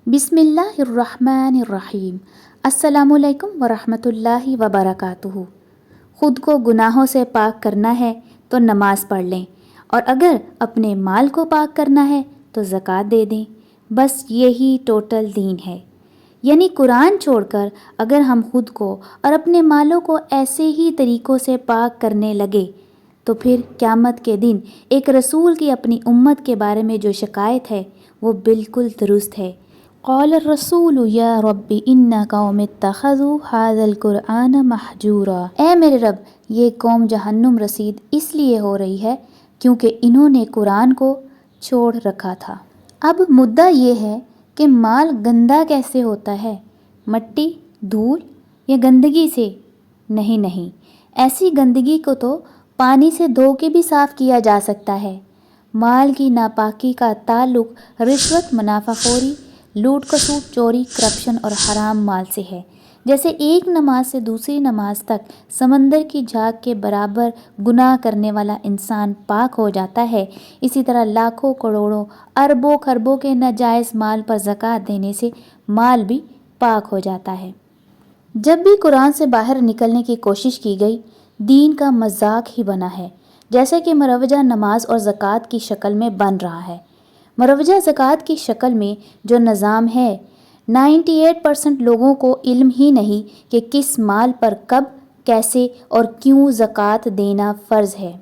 بسم اللہ الرحمن الرحیم۔ السلام علیکم ورحمۃ اللہ وبرکاتہ۔ خود کو گناہوں سے پاک کرنا ہے تو نماز پڑھ لیں، اور اگر اپنے مال کو پاک کرنا ہے تو زکوٰۃ دے دیں۔ بس یہی ٹوٹل دین ہے۔ یعنی قرآن چھوڑ کر اگر ہم خود کو اور اپنے مالوں کو ایسے ہی طریقوں سے پاک کرنے لگے تو پھر قیامت کے دن ایک رسول کی اپنی امت کے بارے میں جو شکایت ہے وہ بالکل درست ہے۔ قال الرسول یا رب ان قوم اتخذوا هذا القرآن مہجورا۔ اے میرے رب، یہ قوم جہنم رسید اس لیے ہو رہی ہے کیونکہ انہوں نے قرآن کو چھوڑ رکھا تھا۔ اب مدعا یہ ہے کہ مال گندا کیسے ہوتا ہے؟ مٹی، دھول یا گندگی سے؟ نہیں، ایسی گندگی کو تو پانی سے دھو کے بھی صاف کیا جا سکتا ہے۔ مال کی ناپاکی کا تعلق رشوت، منافع خوری، لوٹ کسوٹ، چوری، کرپشن اور حرام مال سے ہے۔ جیسے ایک نماز سے دوسری نماز تک سمندر کی جھاگ کے برابر گناہ کرنے والا انسان پاک ہو جاتا ہے، اسی طرح لاکھوں کروڑوں اربوں خربوں کے ناجائز مال پر زکوٰۃ دینے سے مال بھی پاک ہو جاتا ہے۔ جب بھی قرآن سے باہر نکلنے کی کوشش کی گئی، دین کا مذاق ہی بنا ہے، جیسے کہ مروجہ نماز اور زکوٰۃ کی شکل میں بن رہا ہے۔ مروجہ زکوٰۃ کی شکل میں جو نظام ہے، 98% لوگوں کو علم ہی نہیں کہ کس مال پر کب، کیسے اور کیوں زکوٰۃ دینا فرض ہے۔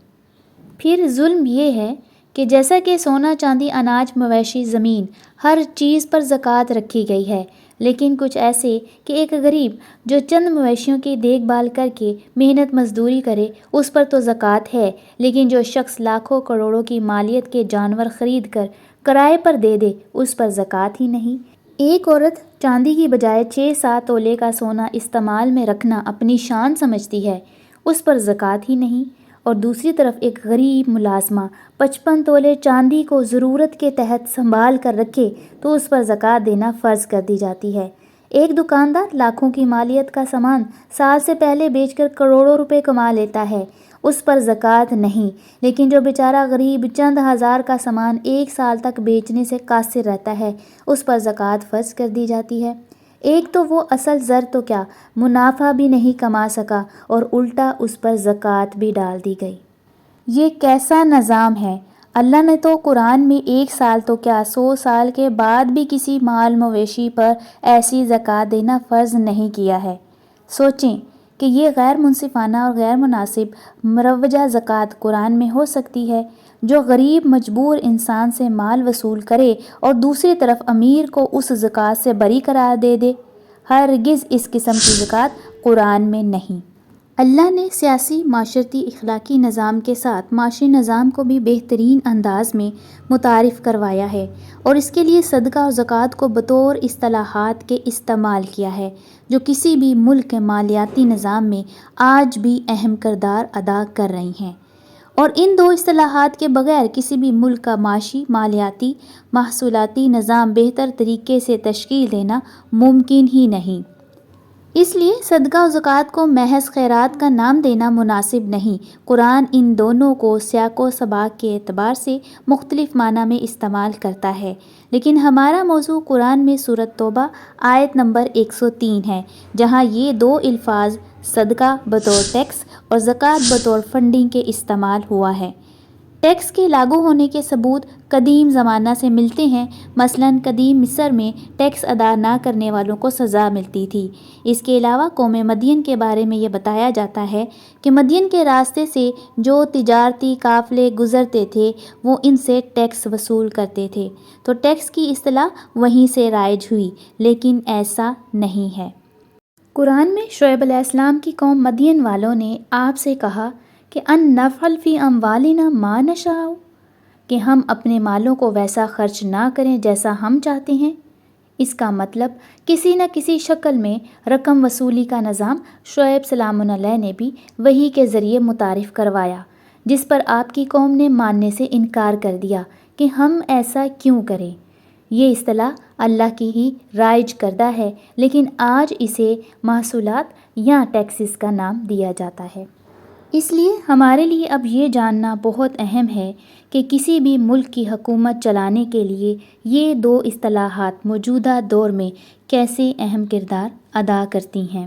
پھر ظلم یہ ہے کہ جیسا کہ سونا، چاندی، اناج، مویشی، زمین، ہر چیز پر زکوٰۃ رکھی گئی ہے، لیکن کچھ ایسے کہ ایک غریب جو چند مویشیوں کی دیکھ بھال کر کے محنت مزدوری کرے اس پر تو زکوٰۃ ہے، لیکن جو شخص لاکھوں کروڑوں کی مالیت کے جانور خرید کر کرائے پر دے دے اس پر زکوٰۃ ہی نہیں۔ ایک عورت چاندی کی بجائے 6-7 تولے کا سونا استعمال میں رکھنا اپنی شان سمجھتی ہے، اس پر زکوٰۃ ہی نہیں۔ اور دوسری طرف ایک غریب ملازمہ 55 تولے چاندی کو ضرورت کے تحت سنبھال کر رکھے تو اس پر زکوٰۃ دینا فرض کر دی جاتی ہے۔ ایک دکاندار لاکھوں کی مالیت کا سامان سال سے پہلے بیچ کر کروڑوں روپے کما لیتا ہے، اس پر زکوٰۃ نہیں، لیکن جو بیچارہ غریب چند ہزار کا سامان 1 سال تک بیچنے سے قاصر رہتا ہے اس پر زکوٰۃ فرض کر دی جاتی ہے۔ ایک تو وہ اصل زر تو کیا منافع بھی نہیں کما سکا اور الٹا اس پر زکوٰۃ بھی ڈال دی گئی۔ یہ کیسا نظام ہے؟ اللہ نے تو قرآن میں 1 سال تو کیا 100 سال کے بعد بھی کسی مال مویشی پر ایسی زکوٰۃ دینا فرض نہیں کیا ہے۔ سوچیں کہ یہ غیر منصفانہ اور غیر مناسب مروجہ زکوٰۃ قرآن میں ہو سکتی ہے، جو غریب مجبور انسان سے مال وصول کرے اور دوسری طرف امیر کو اس زکوٰۃ سے بری قرار دے دے۔ ہرگز اس قسم کی زکوٰۃ قرآن میں نہیں۔ اللہ نے سیاسی، معاشرتی، اخلاقی نظام کے ساتھ معاشی نظام کو بھی بہترین انداز میں متعارف کروایا ہے، اور اس کے لیے صدقہ اور زکوٰۃ کو بطور اصطلاحات کے استعمال کیا ہے، جو کسی بھی ملک کے مالیاتی نظام میں آج بھی اہم کردار ادا کر رہی ہیں، اور ان 2 اصطلاحات کے بغیر کسی بھی ملک کا معاشی، مالیاتی، محصولاتی نظام بہتر طریقے سے تشکیل دینا ممکن ہی نہیں۔ اس لیے صدقہ و زکوٰۃ کو محض خیرات کا نام دینا مناسب نہیں۔ قرآن ان دونوں کو سیاق و سباق کے اعتبار سے مختلف معنی میں استعمال کرتا ہے، لیکن ہمارا موضوع قرآن میں سورۃ توبہ آیت نمبر 103 ہے، جہاں یہ 2 الفاظ صدقہ بطور ٹیکس اور زکوٰۃ بطور فنڈنگ کے استعمال ہوا ہے۔ ٹیکس کے لاگو ہونے کے ثبوت قدیم زمانہ سے ملتے ہیں، مثلاً قدیم مصر میں ٹیکس ادا نہ کرنے والوں کو سزا ملتی تھی۔ اس کے علاوہ قوم مدین کے بارے میں یہ بتایا جاتا ہے کہ مدین کے راستے سے جو تجارتی قافلے گزرتے تھے وہ ان سے ٹیکس وصول کرتے تھے، تو ٹیکس کی اصطلاح وہیں سے رائج ہوئی، لیکن ایسا نہیں ہے۔ قرآن میں شعیب علیہ السلام کی قوم مدین والوں نے آپ سے کہا کہ ان نفعل فی اموالنا ما نشاء، کہ ہم اپنے مالوں کو ویسا خرچ نہ کریں جیسا ہم چاہتے ہیں۔ اس کا مطلب کسی نہ کسی شکل میں رقم وصولی کا نظام شعیب سلام علیہ نے بھی وحی کے ذریعے متعارف کروایا، جس پر آپ کی قوم نے ماننے سے انکار کر دیا کہ ہم ایسا کیوں کریں۔ یہ اصطلاح اللہ کی ہی رائج کردہ ہے، لیکن آج اسے محصولات یا ٹیکسز کا نام دیا جاتا ہے۔ اس لیے ہمارے لیے اب یہ جاننا بہت اہم ہے کہ کسی بھی ملک کی حکومت چلانے کے لیے یہ دو اصطلاحات موجودہ دور میں کیسے اہم کردار ادا کرتی ہیں۔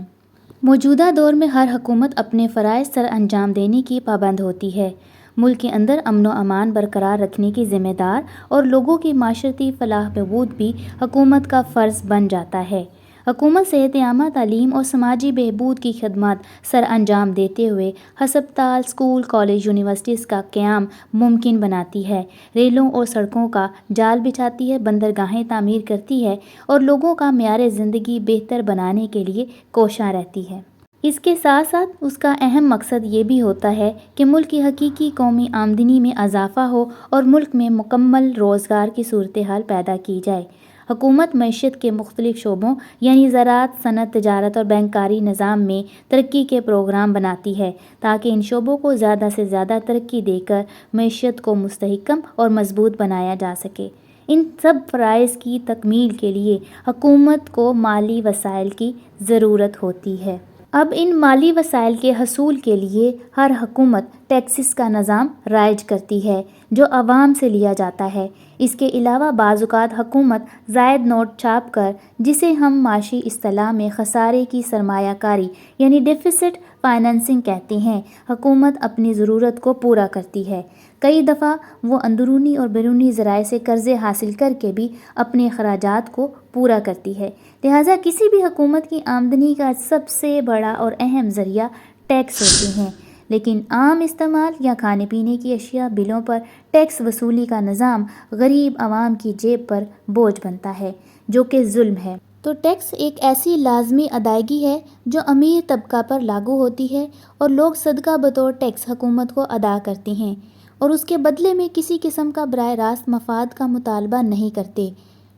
موجودہ دور میں ہر حکومت اپنے فرائض سر انجام دینے کی پابند ہوتی ہے، ملک کے اندر امن و امان برقرار رکھنے کی ذمہ دار، اور لوگوں کی معاشرتی فلاح بہبود بھی حکومت کا فرض بن جاتا ہے۔ حکومت صحت عامہ، تعلیم اور سماجی بہبود کی خدمات سر انجام دیتے ہوئے ہسپتال، اسکول، کالج، یونیورسٹیز کا قیام ممکن بناتی ہے، ریلوں اور سڑکوں کا جال بچھاتی ہے، بندرگاہیں تعمیر کرتی ہے اور لوگوں کا معیار زندگی بہتر بنانے کے لیے کوشاں رہتی ہے۔ اس کے ساتھ ساتھ اس کا اہم مقصد یہ بھی ہوتا ہے کہ ملک کی حقیقی قومی آمدنی میں اضافہ ہو اور ملک میں مکمل روزگار کی صورتحال پیدا کی جائے۔ حکومت معیشت کے مختلف شعبوں یعنی زراعت، صنعت، تجارت اور بینکاری نظام میں ترقی کے پروگرام بناتی ہے تاکہ ان شعبوں کو زیادہ سے زیادہ ترقی دے کر معیشت کو مستحکم اور مضبوط بنایا جا سکے۔ ان سب فرائض کی تکمیل کے لیے حکومت کو مالی وسائل کی ضرورت ہوتی ہے۔ اب ان مالی وسائل کے حصول کے لیے ہر حکومت ٹیکسز کا نظام رائج کرتی ہے جو عوام سے لیا جاتا ہے۔ اس کے علاوہ بعض اوقات حکومت زائد نوٹ چھاپ کر، جسے ہم معاشی اصطلاح میں خسارے کی سرمایہ کاری یعنی ڈیفیسٹ فائنانسنگ کہتے ہیں، حکومت اپنی ضرورت کو پورا کرتی ہے۔ کئی دفعہ وہ اندرونی اور بیرونی ذرائع سے قرضے حاصل کر کے بھی اپنے اخراجات کو پورا کرتی ہے۔ لہٰذا کسی بھی حکومت کی آمدنی کا سب سے بڑا اور اہم ذریعہ ٹیکس ہوتے ہیں، لیکن عام استعمال یا کھانے پینے کی اشیاء بلوں پر ٹیکس وصولی کا نظام غریب عوام کی جیب پر بوجھ بنتا ہے، جو کہ ظلم ہے۔ تو ٹیکس ایک ایسی لازمی ادائیگی ہے جو امیر طبقہ پر لاگو ہوتی ہے اور لوگ صدقہ بطور ٹیکس حکومت کو ادا کرتے ہیں اور اس کے بدلے میں کسی قسم کا براہ راست مفاد کا مطالبہ نہیں کرتے۔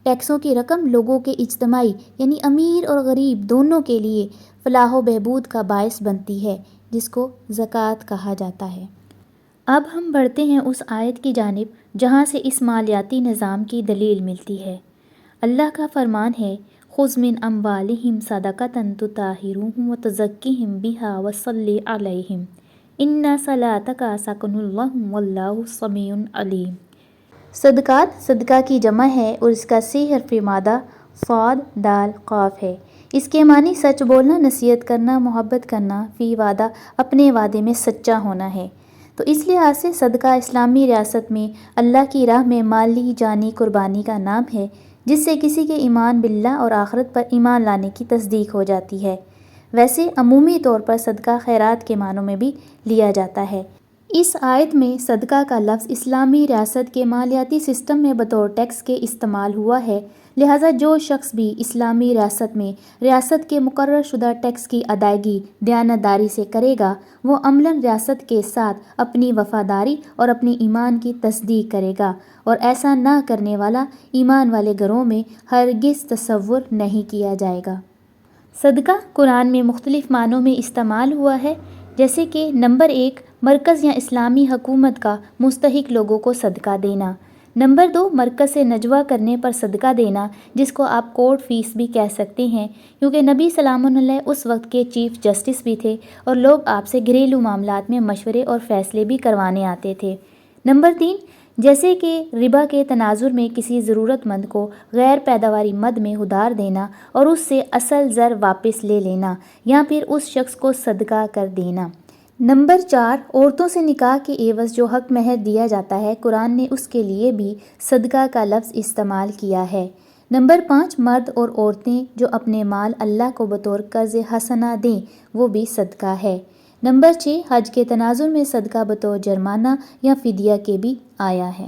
ٹیکسوں کی رقم لوگوں کے اجتماعی یعنی امیر اور غریب دونوں کے لیے فلاح و بہبود کا باعث بنتی ہے، جس کو زکوٰۃ کہا جاتا ہے۔ اب ہم بڑھتے ہیں اس آیت کی جانب جہاں سے اس مالیاتی نظام کی دلیل ملتی ہے۔ اللہ کا فرمان ہے، خُذْ مِنْ أَمْوَالِهِمْ صَدَقَةً تُطَہِّرُهُمْ وَتُزَکِّیہِمْ بِہَا وَصَلِّ عَلَیہِمْ إِنَّ صَلَاتَکَ سَکَنٌ لَہُمْ وَاللَّہُ سَمِیعٌ عَلِیمٌ۔ صدقات صدقہ کی جمع ہے اور اس کا صحیح حرف مادہ صاد دال قاف ہے۔ اس کے معنی سچ بولنا، نصیحت کرنا، محبت کرنا، فی وعدہ اپنے وعدے میں سچا ہونا ہے۔ تو اس لحاظ سے صدقہ اسلامی ریاست میں اللہ کی راہ میں مالی جانی قربانی کا نام ہے، جس سے کسی کے ایمان باللہ اور آخرت پر ایمان لانے کی تصدیق ہو جاتی ہے۔ ویسے عمومی طور پر صدقہ خیرات کے معنوں میں بھی لیا جاتا ہے۔ اس آیت میں صدقہ کا لفظ اسلامی ریاست کے مالیاتی سسٹم میں بطور ٹیکس کے استعمال ہوا ہے، لہٰذا جو شخص بھی اسلامی ریاست میں ریاست کے مقرر شدہ ٹیکس کی ادائیگی دیانتداری سے کرے گا، وہ عملاً ریاست کے ساتھ اپنی وفاداری اور اپنے ایمان کی تصدیق کرے گا، اور ایسا نہ کرنے والا ایمان والے گروہ میں ہرگز تصور نہیں کیا جائے گا۔ صدقہ قرآن میں مختلف معنوں میں استعمال ہوا ہے، جیسے کہ نمبر 1 مرکز یا اسلامی حکومت کا مستحق لوگوں کو صدقہ دینا، نمبر 2 مرکز سے نجوہ کرنے پر صدقہ دینا، جس کو آپ کورٹ فیس بھی کہہ سکتے ہیں، کیونکہ نبی سلام علیہ اس وقت کے چیف جسٹس بھی تھے اور لوگ آپ سے گھریلو معاملات میں مشورے اور فیصلے بھی کروانے آتے تھے۔ نمبر 3 جیسے کہ ربا کے تناظر میں کسی ضرورت مند کو غیر پیداواری مد میں ادھار دینا اور اس سے اصل زر واپس لے لینا، یا پھر اس شخص کو صدقہ کر دینا۔ نمبر 4 عورتوں سے نکاح کے عوض جو حق مہر دیا جاتا ہے، قرآن نے اس کے لیے بھی صدقہ کا لفظ استعمال کیا ہے۔ نمبر 5 مرد اور عورتیں جو اپنے مال اللہ کو بطور قرض حسنہ دیں، وہ بھی صدقہ ہے۔ نمبر 6 حج کے تناظر میں صدقہ بطور جرمانہ یا فدیہ کے بھی آیا ہے۔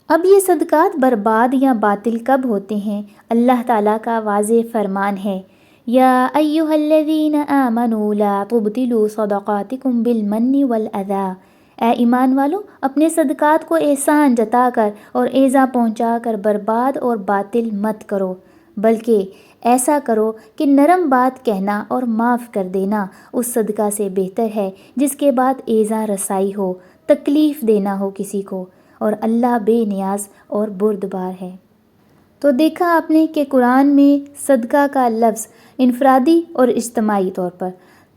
اب یہ صدقات برباد یا باطل کب ہوتے ہیں؟ اللہ تعالیٰ کا واضح فرمان ہے، یا ایھا الذین آمنوا لا تبطلوا صدقاتکم بالمن والاذی، اے ایمان والو اپنے صدقات کو احسان جتا کر اور ایذا پہنچا کر برباد اور باطل مت کرو، بلکہ ایسا کرو کہ نرم بات کہنا اور معاف کر دینا اس صدقہ سے بہتر ہے جس کے بعد ایذا رسائی ہو، تکلیف دینا ہو کسی کو، اور اللہ بے نیاز اور بردبار ہے۔ تو دیکھا آپ نے کہ قرآن میں صدقہ کا لفظ انفرادی اور اجتماعی طور پر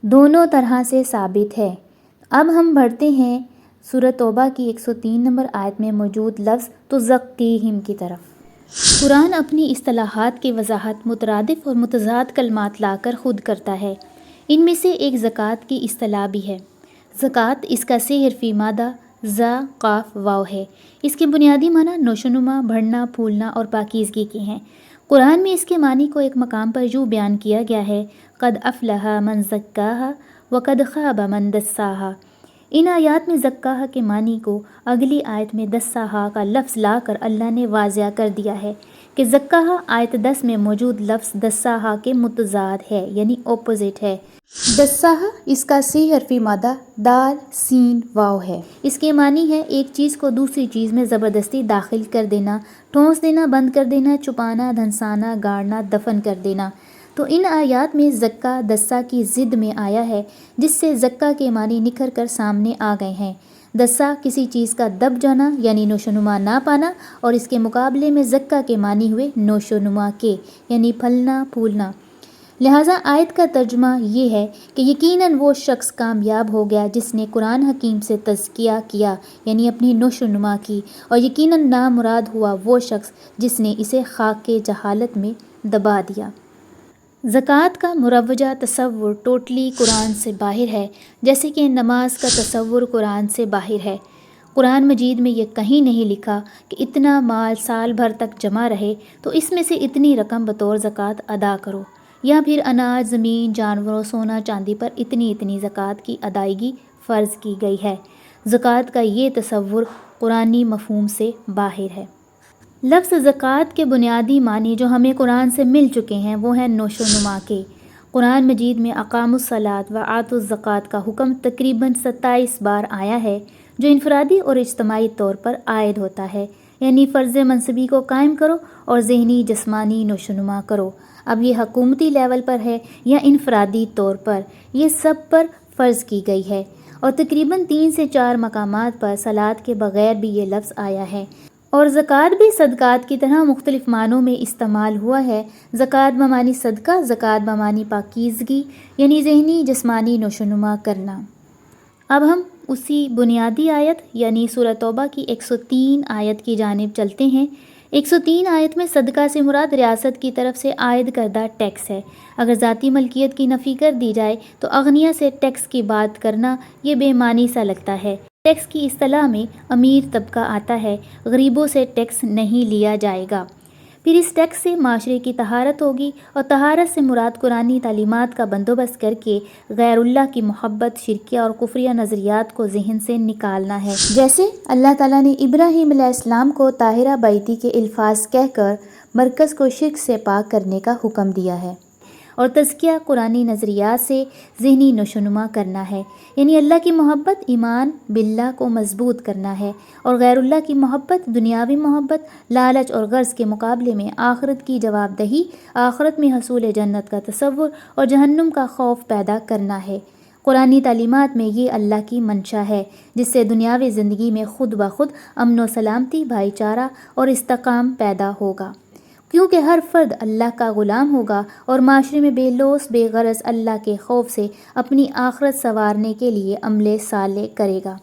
دونوں طرح سے ثابت ہے۔ اب ہم بڑھتے ہیں سورۃ توبہ کی 103 نمبر آیت میں موجود لفظ تزکیہم کی طرف۔ قرآن اپنی اصطلاحات کی وضاحت مترادف اور متضاد کلمات لا کر خود کرتا ہے۔ ان میں سے ایک زکوٰۃ کی اصطلاح بھی ہے۔ زکوٰۃ اس کا 3 حرفی مادہ ز قاف واو ہے۔ اس کے بنیادی معنی نوشونما، بڑھنا، پھولنا اور پاکیزگی کے ہیں۔ قرآن میں اس کے معنی کو ایک مقام پر یوں بیان کیا گیا ہے، قد افلح من زکاہا وقد خاب من دساہا۔ ان آیات میں زکاہا کے معنی کو اگلی آیت میں دساہا کا لفظ لا کر اللہ نے واضح کر دیا ہے کہ زکاہا آیت 10 میں موجود لفظ دساہا کے متضاد ہے، یعنی اپوزٹ ہے۔ دساہا اس کا 3 حرفی مادہ دال سین واو ہے۔ اس کے معنی ہے ایک چیز کو دوسری چیز میں زبردستی داخل کر دینا، ٹھونس دینا، بند کر دینا، چھپانا، دھنسانا، گاڑنا، دفن کر دینا۔ تو ان آیات میں زکا دسا کی ضد میں آیا ہے، جس سے زکا کے معنی نکھر کر سامنے آ گئے ہیں۔ دسا کسی چیز کا دب جانا یعنی نوشونما نہ پانا، اور اس کے مقابلے میں زکا کے معنی ہوئے نوشونما کے یعنی پھلنا پھولنا۔ لہٰذا آیت کا ترجمہ یہ ہے کہ یقیناً وہ شخص کامیاب ہو گیا جس نے قرآن حکیم سے تزکیہ کیا یعنی اپنی نوشونما کی، اور یقیناً نامراد ہوا وہ شخص جس نے اسے خاک کے جہالت میں دبا دیا۔ زکوٰۃ کا مروجہ تصور ٹوٹلی قرآن سے باہر ہے، جیسے کہ نماز کا تصور قرآن سے باہر ہے۔ قرآن مجید میں یہ کہیں نہیں لکھا کہ اتنا مال سال بھر تک جمع رہے تو اس میں سے اتنی رقم بطور زکوٰۃ ادا کرو، یا پھر اناج، زمین، جانوروں، سونا چاندی پر اتنی زکوٰۃ کی ادائیگی فرض کی گئی ہے۔ زکوٰۃ کا یہ تصور قرآنی مفہوم سے باہر ہے۔ لفظ زکوٰۃ کے بنیادی معنی جو ہمیں قرآن سے مل چکے ہیں وہ ہیں نوشونما کے۔ قرآن مجید میں اقاموا الصلاۃ وآتوا الزکوٰۃ کا حکم تقریباً 27 بار آیا ہے، جو انفرادی اور اجتماعی طور پر عائد ہوتا ہے، یعنی فرض منصبی کو قائم کرو اور ذہنی جسمانی نوشونما کرو۔ اب یہ حکومتی لیول پر ہے یا انفرادی طور پر، یہ سب پر فرض کی گئی ہے، اور تقریباً 3 سے 4 مقامات پر صلاۃ کے بغیر بھی یہ لفظ آیا ہے۔ اور زکوٰۃ بھی صدقات کی طرح مختلف معنوں میں استعمال ہوا ہے۔ زکوٰۃ بمعنی صدقہ، زکوٰۃ بمعنی پاکیزگی یعنی ذہنی جسمانی نوشونما کرنا۔ اب ہم اسی بنیادی آیت یعنی سورۃ توبہ کی 103 آیت کی جانب چلتے ہیں۔ 103 آیت میں صدقہ سے مراد ریاست کی طرف سے عائد کردہ ٹیکس ہے۔ اگر ذاتی ملکیت کی نفی کر دی جائے تو اغنیاء سے ٹیکس کی بات کرنا یہ بے معنی سا لگتا ہے۔ ٹیکس کی اصطلاح میں امیر طبقہ آتا ہے، غریبوں سے ٹیکس نہیں لیا جائے گا۔ پھر اس ٹیکس سے معاشرے کی طہارت ہوگی، اور طہارت سے مراد قرآنی تعلیمات کا بندوبست کر کے غیر اللہ کی محبت، شرکیہ اور کفریہ نظریات کو ذہن سے نکالنا ہے۔ جیسے اللہ تعالیٰ نے ابراہیم علیہ السلام کو طاہرہ بیتی کے الفاظ کہہ کر مرکز کو شرک سے پاک کرنے کا حکم دیا ہے، اور تزکیہ قرآنی نظریات سے ذہنی نشوونما کرنا ہے، یعنی اللہ کی محبت ایمان باللہ کو مضبوط کرنا ہے، اور غیر اللہ کی محبت دنیاوی محبت، لالچ اور غرض کے مقابلے میں آخرت کی جواب دہی، آخرت میں حصول جنت کا تصور اور جہنم کا خوف پیدا کرنا ہے۔ قرآنی تعلیمات میں یہ اللہ کی منشا ہے، جس سے دنیاوی زندگی میں خود بخود امن و سلامتی، بھائی چارہ اور استحکام پیدا ہوگا، کیونکہ ہر فرد اللہ کا غلام ہوگا اور معاشرے میں بے لوث بے غرض اللہ کے خوف سے اپنی آخرت سنوارنے کے لیے عمل صالح کرے گا۔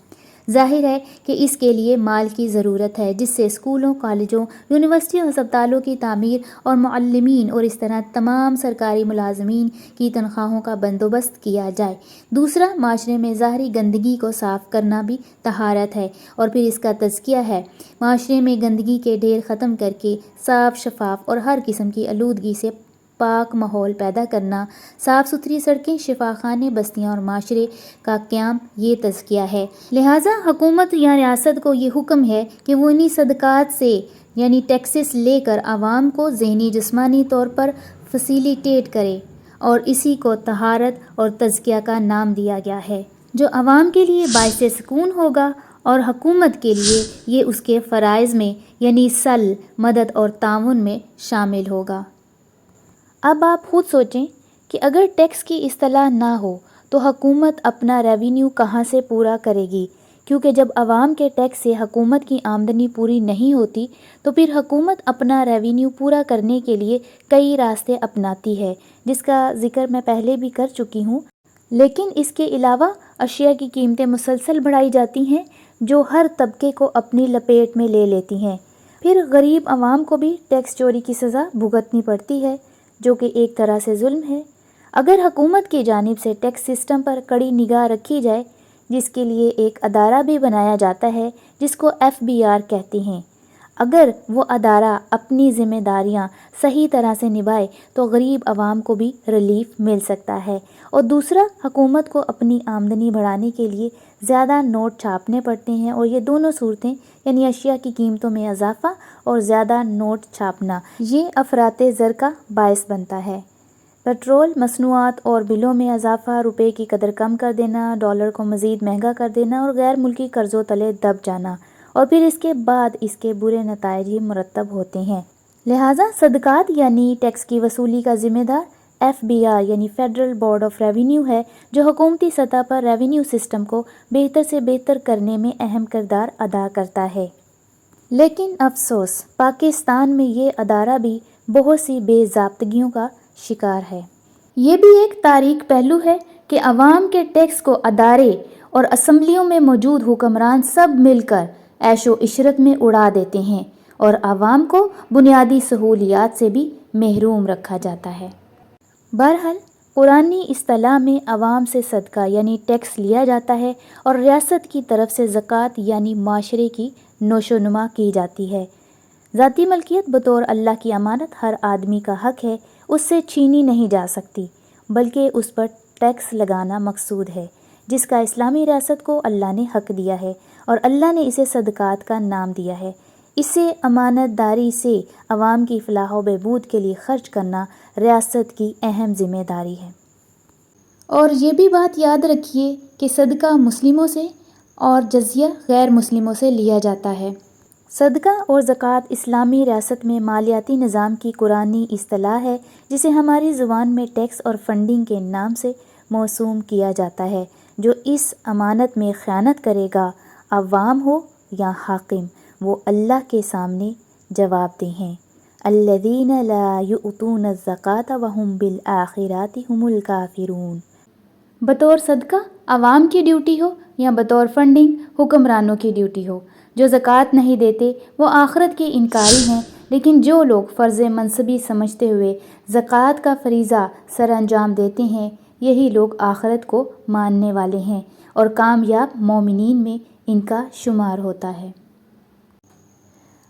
ظاہر ہے کہ اس کے لیے مال کی ضرورت ہے، جس سے اسکولوں، کالجوں، یونیورسٹیوں، ہسپتالوں کی تعمیر اور معلمین اور اس طرح تمام سرکاری ملازمین کی تنخواہوں کا بندوبست کیا جائے۔ دوسرا، معاشرے میں ظاہری گندگی کو صاف کرنا بھی طہارت ہے، اور پھر اس کا تزکیہ ہے، معاشرے میں گندگی کے ڈھیر ختم کر کے صاف شفاف اور ہر قسم کی آلودگی سے پاک ماحول پیدا کرنا، صاف ستھری سڑکیں، شفاخانے، بستیاں اور معاشرے کا قیام، یہ تزکیہ ہے۔ لہٰذا حکومت یا ریاست کو یہ حکم ہے کہ وہ انہی صدقات سے یعنی ٹیکسز لے کر عوام کو ذہنی جسمانی طور پر فیسیلیٹیٹ کرے، اور اسی کو طہارت اور تزکیہ کا نام دیا گیا ہے، جو عوام کے لیے باعث سکون ہوگا، اور حکومت کے لیے یہ اس کے فرائض میں یعنی صلح، مدد اور تعاون میں شامل ہوگا۔ اب آپ خود سوچیں کہ اگر ٹیکس کی اصطلاح نہ ہو تو حکومت اپنا ریونیو کہاں سے پورا کرے گی؟ کیونکہ جب عوام کے ٹیکس سے حکومت کی آمدنی پوری نہیں ہوتی تو پھر حکومت اپنا ریونیو پورا کرنے کے لیے کئی راستے اپناتی ہے، جس کا ذکر میں پہلے بھی کر چکی ہوں۔ لیکن اس کے علاوہ اشیاء کی قیمتیں مسلسل بڑھائی جاتی ہیں جو ہر طبقے کو اپنی لپیٹ میں لے لیتی ہیں۔ پھر غریب عوام کو بھی ٹیکس چوری کی سزا بھگتنی پڑتی ہے، جو کہ ایک طرح سے ظلم ہے۔ اگر حکومت کی جانب سے ٹیکس سسٹم پر کڑی نگاہ رکھی جائے، جس کے لیے ایک ادارہ بھی بنایا جاتا ہے جس کو FBR کہتے ہیں، اگر وہ ادارہ اپنی ذمہ داریاں صحیح طرح سے نبھائے تو غریب عوام کو بھی ریلیف مل سکتا ہے۔ اور دوسرا، حکومت کو اپنی آمدنی بڑھانے کے لیے زیادہ نوٹ چھاپنے پڑتے ہیں، اور یہ دونوں صورتیں یعنی اشیاء کی قیمتوں میں اضافہ اور زیادہ نوٹ چھاپنا، یہ افراط زر کا باعث بنتا ہے۔ پیٹرول، مصنوعات اور بلوں میں اضافہ، روپے کی قدر کم کر دینا، ڈالر کو مزید مہنگا کر دینا اور غیر ملکی قرضوں تلے دب جانا، اور پھر اس کے بعد اس کے برے نتائج ہی مرتب ہوتے ہیں۔ لہٰذا صدقات یعنی ٹیکس کی وصولی کا ذمہ دار FBR یعنی فیڈرل بورڈ آف ریونیو ہے، جو حکومتی سطح پر ریونیو سسٹم کو بہتر سے بہتر کرنے میں اہم کردار ادا کرتا ہے۔ لیکن افسوس، پاکستان میں یہ ادارہ بھی بہت سی بے ضابطگیوں کا شکار ہے۔ یہ بھی ایک تاریک پہلو ہے کہ عوام کے ٹیکس کو ادارے اور اسمبلیوں میں موجود حکمران سب مل کر عیش و عشرت میں اڑا دیتے ہیں، اور عوام کو بنیادی سہولیات سے بھی محروم رکھا جاتا ہے۔ بہرحال، قرآنی اصطلاح میں عوام سے صدقہ یعنی ٹیکس لیا جاتا ہے، اور ریاست کی طرف سے زکوٰۃ یعنی معاشرے کی نشو و نما کی جاتی ہے۔ ذاتی ملکیت بطور اللہ کی امانت ہر آدمی کا حق ہے، اس سے چھینی نہیں جا سکتی، بلکہ اس پر ٹیکس لگانا مقصود ہے، جس کا اسلامی ریاست کو اللہ نے حق دیا ہے، اور اللہ نے اسے صدقات کا نام دیا ہے۔ اسے امانت داری سے عوام کی فلاح و بہبود کے لیے خرچ کرنا ریاست کی اہم ذمہ داری ہے۔ اور یہ بھی بات یاد رکھیے کہ صدقہ مسلموں سے اور جزیہ غیر مسلموں سے لیا جاتا ہے۔ صدقہ اور زکوٰۃ اسلامی ریاست میں مالیاتی نظام کی قرآنی اصطلاح ہے، جسے ہماری زبان میں ٹیکس اور فنڈنگ کے نام سے موسوم کیا جاتا ہے۔ جو اس امانت میں خیانت کرے گا، عوام ہو یا حاکم، وہ اللہ کے سامنے جواب دہ ہیں۔ الذین لا یؤتون الزکاۃ وہم بالآخرۃ ھم الکافرون۔ بطور صدقہ عوام کی ڈیوٹی ہو یا بطور فنڈنگ حکمرانوں کی ڈیوٹی ہو، جو زکوٰۃ نہیں دیتے وہ آخرت کے انکاری ہیں، لیکن جو لوگ فرض منصبی سمجھتے ہوئے زکوٰۃ کا فریضہ سر انجام دیتے ہیں، یہی لوگ آخرت کو ماننے والے ہیں، اور کامیاب مومنین میں ان کا شمار ہوتا ہے۔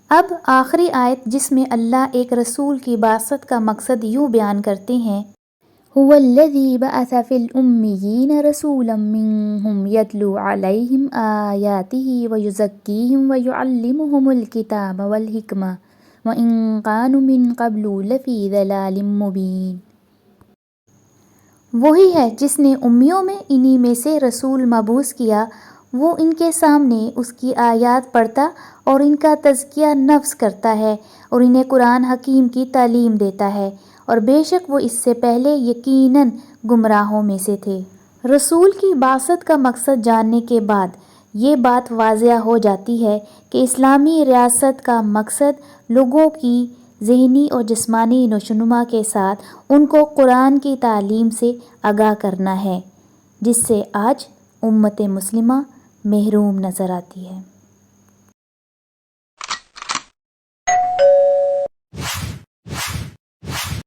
اب آخری آیت، جس میں اللہ ایک رسول کی بعثت کا مقصد یوں بیان کرتے ہیں: هو الذی بعث فی الأمیین رسولا منہم یتلو علیہم آیاتہ ویزکیہم ویعلمہم الکتاب والحکمہ وإن کانوا من قبل لفی ضلال مبین۔ وہی ہے جس نے امیوں میں انہی میں سے رسول مبعوث کیا، وہ ان کے سامنے اس کی آیات پڑھتا اور ان کا تزکیہ نفس کرتا ہے، اور انہیں قرآن حکیم کی تعلیم دیتا ہے، اور بے شک وہ اس سے پہلے یقیناً گمراہوں میں سے تھے۔ رسول کی بعثت کا مقصد جاننے کے بعد یہ بات واضح ہو جاتی ہے کہ اسلامی ریاست کا مقصد لوگوں کی ذہنی اور جسمانی نشوونما کے ساتھ ان کو قرآن کی تعلیم سے آگاہ کرنا ہے، جس سے آج امت مسلمہ محروم نظر آتی ہے۔